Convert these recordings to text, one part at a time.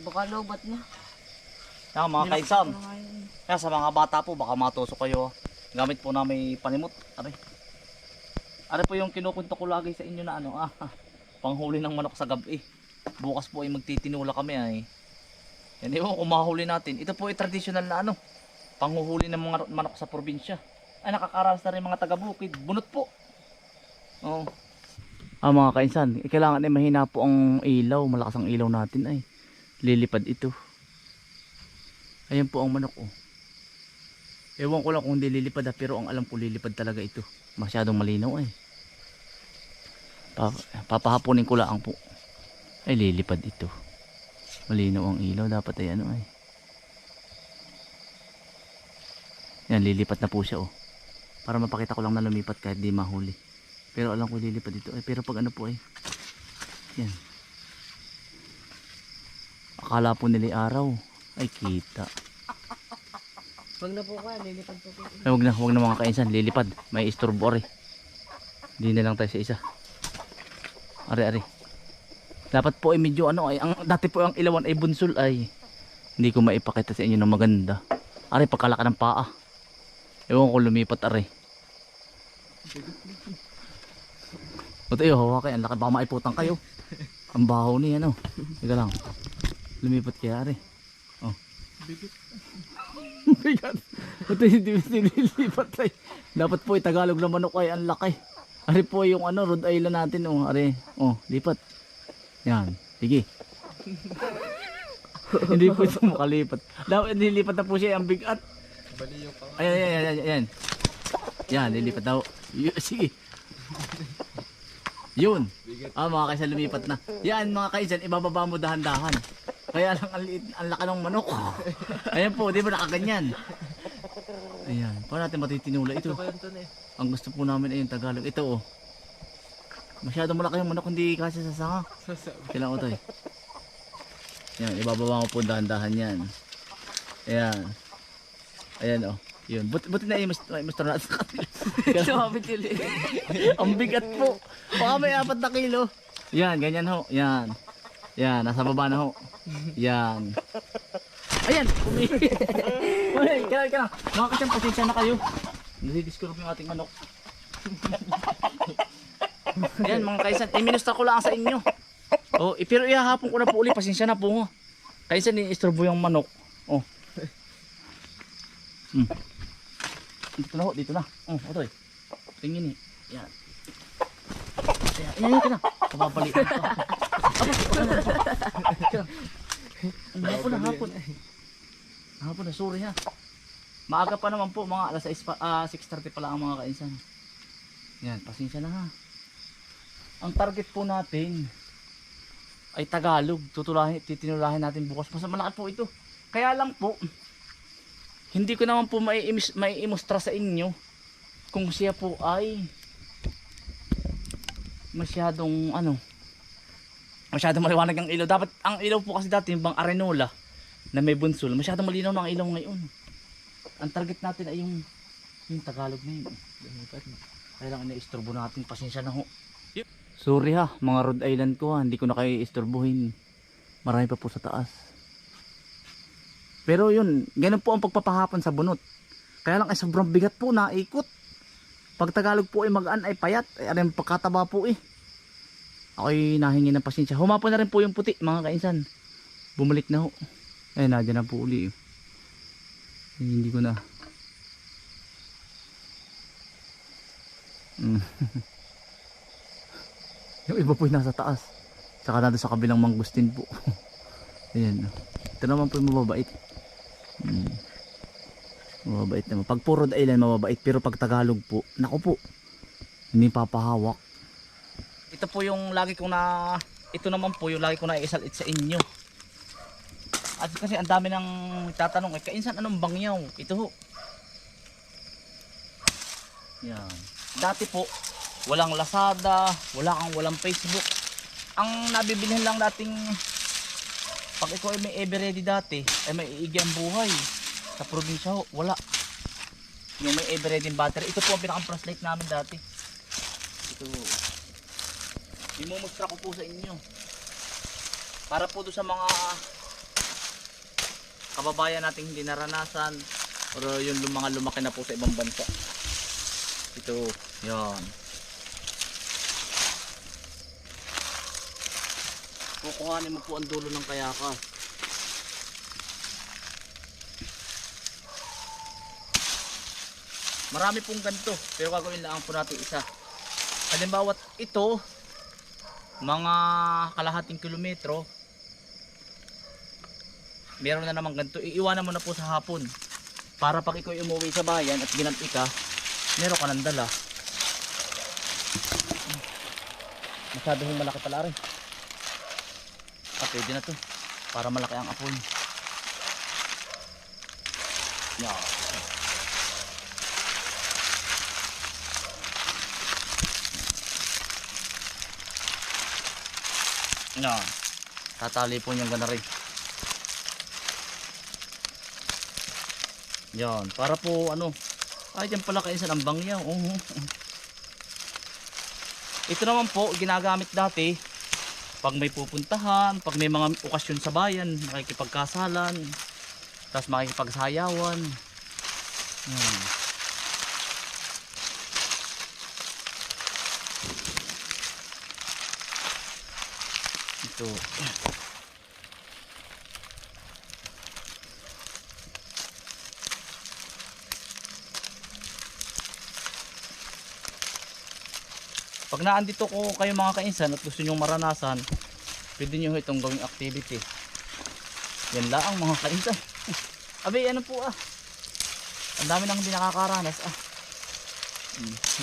Baka lobat na. Yan mga kainsan. Kaya sa mga bata po, baka matusok kayo. Gamit po namin panimot. Ari po yung kinukunto ko lagi sa inyo na panghuli ng manok sa gabi. Bukas po ay magtitinula kami ay. Yan yung kung mahuli natin. Ito po ay traditional na panghuhuli ng mga manok sa probinsya. Ay nakakaranas na rin mga taga-bukid. Bunot po. Oh. Mga kainsan, kailangan ay mahina po ang ilaw. Malakas ang ilaw natin ay. Lilipad ito. Ayan po ang manok Ewan ko lang kung hindi lilipad pero ang alam ko lilipad talaga ito. Masyadong malinaw ay. Papahaponin ko lang po. Ay lilipad ito. Malinaw ang ilaw, dapat ay ay. Yan, lilipat na po siya Para mapakita ko lang na lumipat kahit di mahuli. Pero alam ko lilipad ito pero pag po ay. Yan. Akala po nila araw ay kita. Wag na po kaya, lilipad po. Ay, wag na mga kainsan, lilipad. May istorbo Hindi na lang tayo sa isa. Ari. Dapat po ay medyo dati po ang ilawan ay bunsul ay. Hindi ko maipakita sa inyo ng maganda. Ari, pagkalaka ng paa. Ewan ko lumipat Buti hawakan, ang laki, baka maiputan kayo. Ang baho niya Teka lang. Lumipat kaya ari. Bigat. Ito hindi nililipat ay. Dapat po Tagalog na manok ay ang laki. Ari po yung Rhode Island natin Ari. Lipat. Yan. Sige. Hindi po ito makalipat. Dapat nililipat na po siya ang bigat. Ayan. Yan, nililipat daw. Sige. Yun. Mga kaisan lumipat na. Yan mga kaisan, ibababa mo dahan-dahan. Kaya lang ang laki ng manok. Ayan po, di ba nakaganyan? Ayan, paano natin matitinula ito? Ang gusto po namin ay yung Tagalog. Ito masyadong malaki yung manok, hindi kasi sa sanga. Kailangan ko Yan, ibababa mo po dahan-dahan yan. Ayan. Ayan Yun. Buti na i-muster natin sa kanila. Ang bigat po. Baka may 4 na kilo. Yan, ganyan Yan. Yan, nasa baba na Yan. Ayan, kailangan. Mga kasyang, pasensya na kayo. Nasi-discurve yung ating manok. Ayan mga kaisan, i-minusta ko lang sa inyo. Pero ihahapon ko na po uli, pasensya na po. Kaisan, i-istorbo yung manok. Dito na. Otoy. Tingin Yan. Ayan ka na. Kababalikan ko. Hapon na, sorry ha. Maaga pa naman po, mga alas 6:30 pa lang ang mga kainsan. Yan, pasensya na ha. Ang target po natin ay Tagalog. Titinulahin natin bukas. Mas malaki po ito. Kaya lang po, hindi ko naman po maiimustra sa inyo kung siya po ay masyadong maliwanag ang ilaw. Dapat ang ilaw po kasi dati yung bang arenola na may bunsul, masyadong malinaw na ang ilaw ngayon. Ang target natin ay yung Tagalog na yun. Kaya lang ina-istorbo natin, pasensya na Sorry ha, mga Rhode Island ko hindi ko na kayo istorbohin. Marami pa po sa taas. Pero yun, ganun po ang pagpapahapon sa bunot. Kaya lang ay sobrang bigat po, naikot. Pag Tagalog po ay magaan ay payat, ay alam pagkataba po Ako'y nahingi ng pasensya. Humapon na rin po yung puti mga kainsan. Bumalik na Ay, nadyan na po uli Hindi ko na. Yung iba po yung nasa taas. Saka na sa kabilang mangustin po. Ayan. Ito naman po yung mababait. Mababait naman. Pag puro Rhode Island mababait, pero pag Tagalog po, naku po, hindi papahawak. Ito po yung lagi kong ito naman po yung lagi kong naisalit sa inyo. At kasi ang dami nang tatanong, kainsan anong bangyaw? Ito Yan. Dati po, walang Lazada, walang Facebook. Ang nabibilhin lang dating pag ikaw ay may Everready dati, ay may iigi ang buhay. Sa probinsya wala. Yung may Everready battery. Ito po ang pinaka-flashlight namin dati. Ito. Imumusta ko po sa inyo. Para po doon sa mga kababayan nating hindi naranasan pero yung mga lumaki na po sa ibang bansa. Ito, yan. Kukuhanin mo po ang dulo ng kayakas. Marami pong ganito, pero gagawin lang po natin isa. Halimbawa ito, mga kalahating kilometro, meron na naman ganito. Iiwanan mo na po sa hapon para pag ikaw umuwi sa bayan at ginanti ka, meron ka ng dala. Masyadong malaki pala rin. Pwede na to para malaki ang apoy. Yeah. No. Tatali po niyang gana rin. Yan, para po ano, ay dyan pala kainsan ang bangyaw. Ito naman po ginagamit dati pag may pupuntahan, pag may mga okasyon sa bayan, makikipagkasalan, tapos makikipagsayawan. Ito. Pag naandito ko kayo mga kainsan at gusto nyo maranasan, pwede nyo itong gawing activity. Yan lang mga kainsan. Abay ano po ang dami nang hindi nakakaranas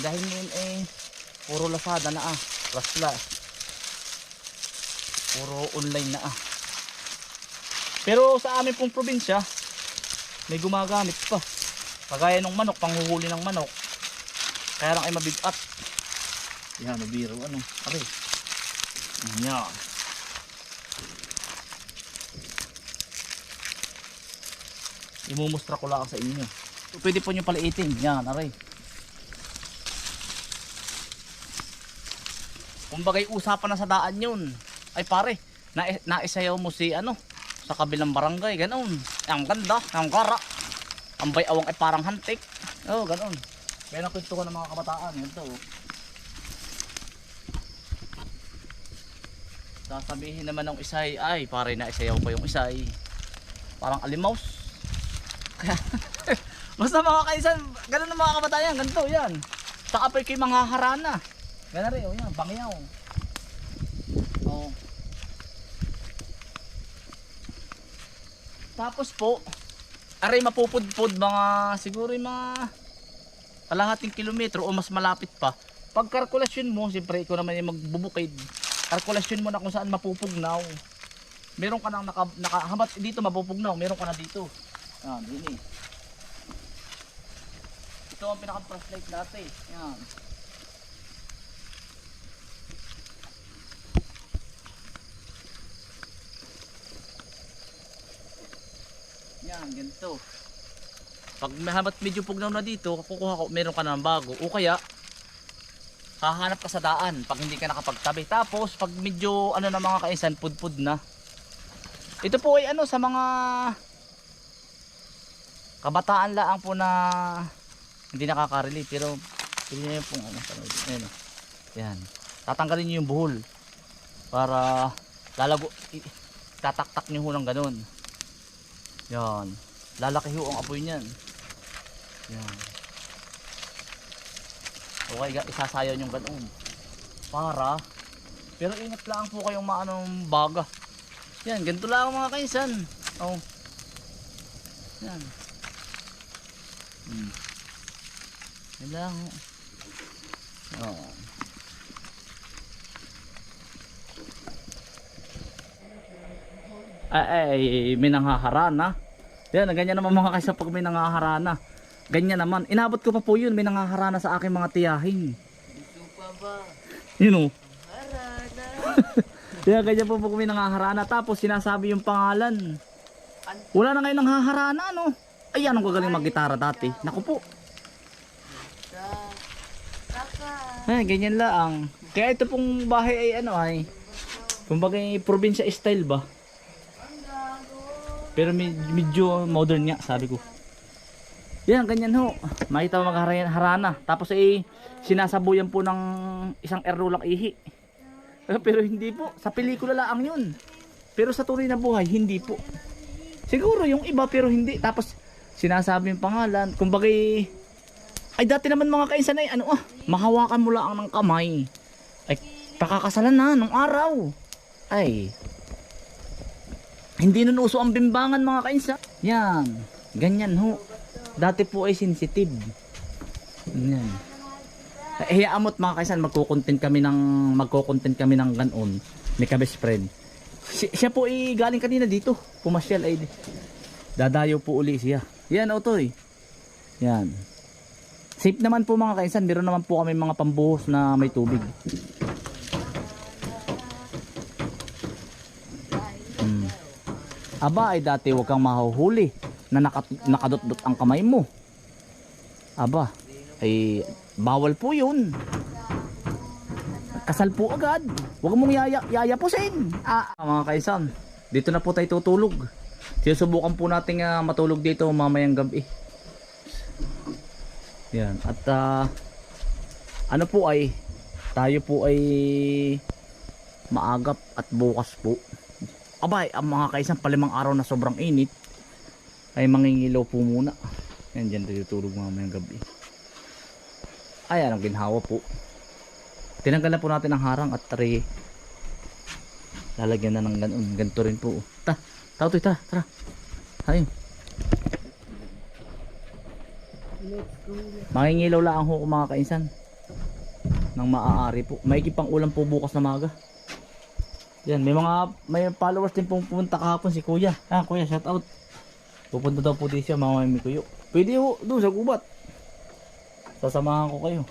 dahil ngayon puro Lazada na plus puro online na Pero sa amin pong probinsya may gumagamit pa. Kagaya ng manok, panghuhuli ng manok. Kaya lang ay mabigat. Yan, nabiro aray. Yan. Imumustra ko lang sa inyo. Pwede po nyo paliitin. Yan, aray. Kumbagay usapan na sa daan yun. Ay pare, naisayaw mo si sa kabilang barangay, ganoon. Ang ganda, ang kara. Ang bayawang ay parang hantik. Ganoon. Kaya nakwento ko ng mga kabataan. Yan to. Sasabihin naman ng isay, ay pare na isayaw ko yung isay. Parang alimaus. Basta mga kaisan, ganun ang mga kabatayan, ganito yan. Saka pa kayo mga harana. Ganun rin, yan, bangyaw. Tapos po, aray mapupudpud mga siguro yung mga kalahating kilometro o mas malapit pa. Pag kalkulasyon mo, siyempre ikaw naman yung magbubukid. Kalkulasyon mo na kung saan mapupugnaw. Meron ka nang nakahabat dito mapupugnaw, meron ka na dito. Yan, yun Ito ang pinaka-flashlight dati. Yan. Yan, ganito. Pag mahabat medyo pugnaw na dito, kukuha ko, meron ka na ng bago. O kaya, hahanap ka sa daan pag hindi ka nakapagtabi. Tapos pag medyo na mga kainsan, pudpud na. Ito po ay sa mga kabataan lang po na hindi nakaka-relate, pero pwede niyo pong yan. Tatanggalin niyo yung buhol para lalago, tataktak niyo ho ng ganun. Yan. Lalaki ho ang apoy niyan. Yan. Okay, isasayaw yung ganoon para, pero ingat lang po kayong maanong baga. Yan, ganito lang mga kainsan. Yan. Yan lang. Ay, may nangaharana. Yan, ganyan naman mga kainsan pag may nangaharana. Ganyan naman. Inabot ko pa po yun. May nangaharana sa aking mga tiyahin. Gusto pa ba? Yun Harana. Kaya ganyan po po may nangaharana. Tapos sinasabi yung pangalan. Wala na ngayon nanghaharana, Ayan ang gagaling mag-gitara dati. Naku po. Ay, ganyan lang. Kaya ito pong bahay ay kumbaga probinsya style ba? Pero medyo modern nga, sabi ko. Yan, ganyan ho. Makita mo harana. Tapos sinasabuyan po ng isang erulang ihi. Pero hindi po. Sa pelikula lang yun. Pero sa tunay na buhay, hindi po. Siguro yung iba pero hindi. Tapos sinasabi yung pangalan. Kumbaga ay dati naman mga kainsan ay mahawakan mo lang ng kamay. Ay pakakasalan na nung araw. Ay hindi nun uso ang bimbangan mga kainsan. Yan. Ganyan ho. Dati po ay sensitive. Yan. Hiyaamot mga kainsan, magko-content kami ng ganon. May ka-best friend. Siya po ay galing kanina dito. Pumasyal ay dadayo po uli siya. Yan otoy. Yan. Safe naman po mga kainsan. Meron naman po kami mga pambuhos na may tubig. Aba ay dati huwag kang mahuhuli na nakadot-dot ang kamay mo. Aba ay bawal po yun. Kasal po agad. Huwag mong yayapusin. Mga kaisan, dito na po tayo tutulog. Sinusubukan po natin matulog dito mamayang gabi. Yan. At ano po ay tayo po ay maagap at bukas po. Abay, ang mga kaisan, palimang araw na sobrang init ay mangingilaw po muna. Yan, dyan tayo tutulog mamayang gabi. Ayan ang ginhawa po. Tinanggalan po natin ang harang at lalagyan na ng ganun. Ganito rin po. Tara. Ayun. Mangingilaw lang ho mga kainsan. Nang maaari po. May pang ulam po bukas na maga. Yan, may followers din pong pumunta kahapon si Kuya. Kuya, shout out. Pupunta daw po dito siya, mamamay Kuya. Pwede ho, doon sa gubat. Sasamahan ko kayo.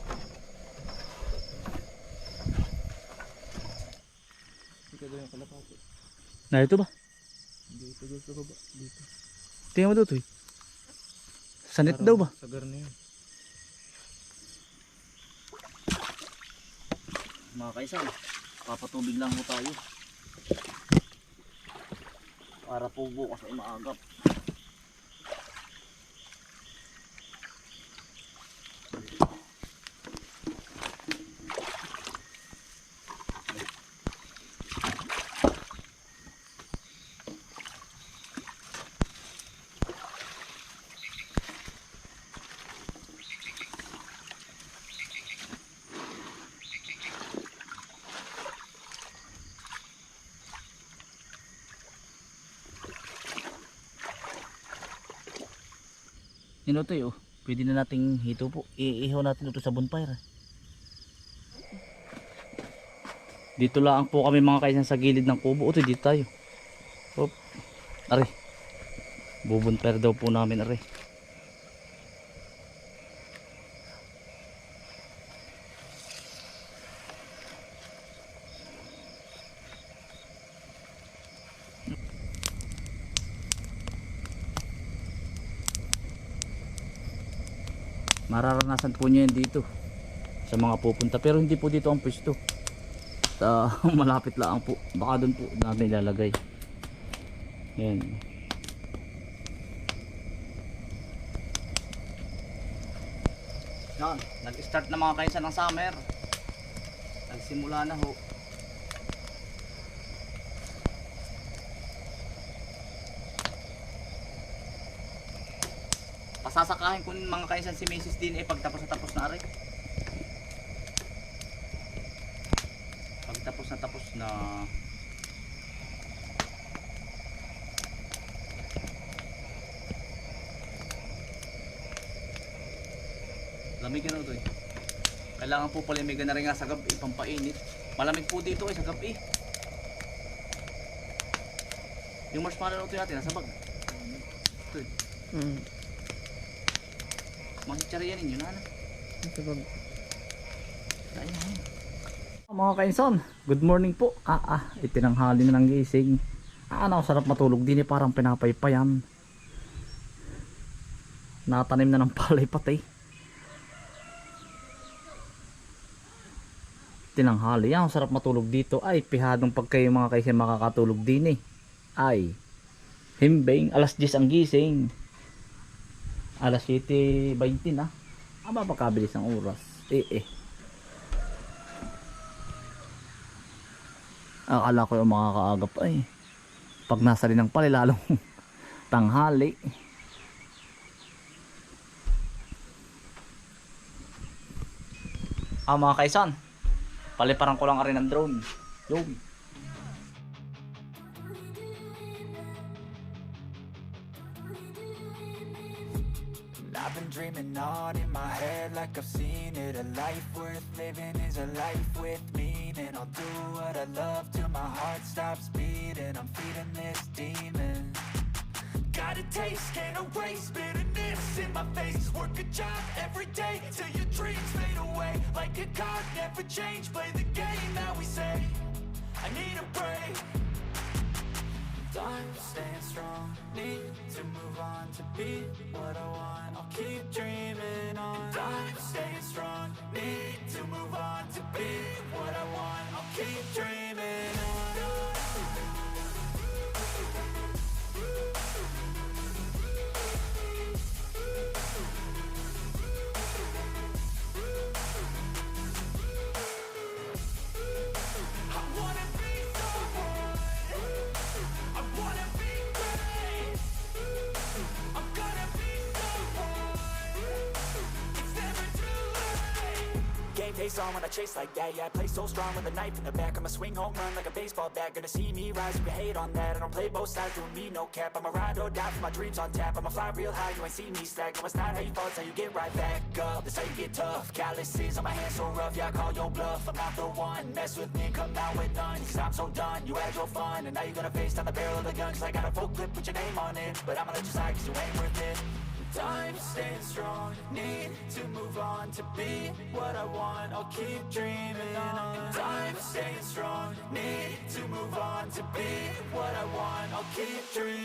Na ito ba? Dito sa baba, dito. Tingnan mo dito. Sanit daw ba? Sagar na yun. Mga kaisan, papatubig lang po tayo. Para po bukas ay maagap. Yun ito pwede na nating hito po. Iihaw natin ito sa bonfire. Dito lang po kami mga kaisan sa gilid ng kubo. Ito dito tayo. Hop. Are. Bubonfire daw po namin are. Mararanasan po nyo yan dito sa mga pupunta, pero hindi po dito ang pwesto. Malapit lang po, baka doon po natin ilalagay. Yan. Yan, nag-start na mga kainsan ng summer. Nagsimula na ho. Pasasakahin ko mga kainsan si Mrs. din pagtapos na rin. Pagtapos na lamig na ito Kailangan po palimigan na rin nga sa gabi, pampainit. Malamig po dito sa gabi. Yung marshmallow ito natin nasa bag. Ito Mangichariya ninyo na. Mga kainsan, good morning po. Itinanghali na ng gising. Sarap matulog din parang pinapaypayan. Natanim na ng palay patay. Tinanghali, sarap matulog dito. Ay, pihadong pag kayo mga kainsan makakatulog din Ay, Himbing, alas 10 ang gising. Alas 7:20 na. Mapakabilis ang oras. Akala ko yung makakaagap ay. Pag nasa rin ng palilalong tanghali. Mga kaisan, paliparan ko lang rin ang drone. Yung. I've been dreaming on in my head like I've seen it. A life worth living is a life with meaning. I'll do what I love till my heart stops beating. I'm feeding this demon. Got a taste, can't erase bitterness in my face. Work a job every day till your dreams fade away. Like a card, never change. Play the game that we say. I need a break. I'm staying strong, need to move on to be what I want. I'll keep dreaming on. I'm staying strong, need to move on to be what I want. I'll keep dreaming on. I wanna be someone. I wanna be great. I'm gonna be someone. It's never too late. Game face on when I chase like that. Yeah, I play so strong with a knife in the back. I'ma swing home run like a baseball bat. Gonna see me rise, you hate on that. I don't play both sides, doing me no cap. I'ma ride or die for my dreams on tap. I'ma fly real high, you ain't see me slack. No, it's not how you fall, it's how you get right back up. That's how you get tough. Calluses on my hands so rough, yeah, I call your bluff. I'm not the one, mess with me, come out with none. Cause I'm so done, you had your fun. And now you're gonna face down the barrel of the gun. Cause I got a full clip, put your name on it. But I'ma let you slide cause you ain't worth it. I'm staying strong, need to move on to be what I want. I'll keep dreaming on. I'm staying strong, need to move on to be what I want. I'll keep dreaming.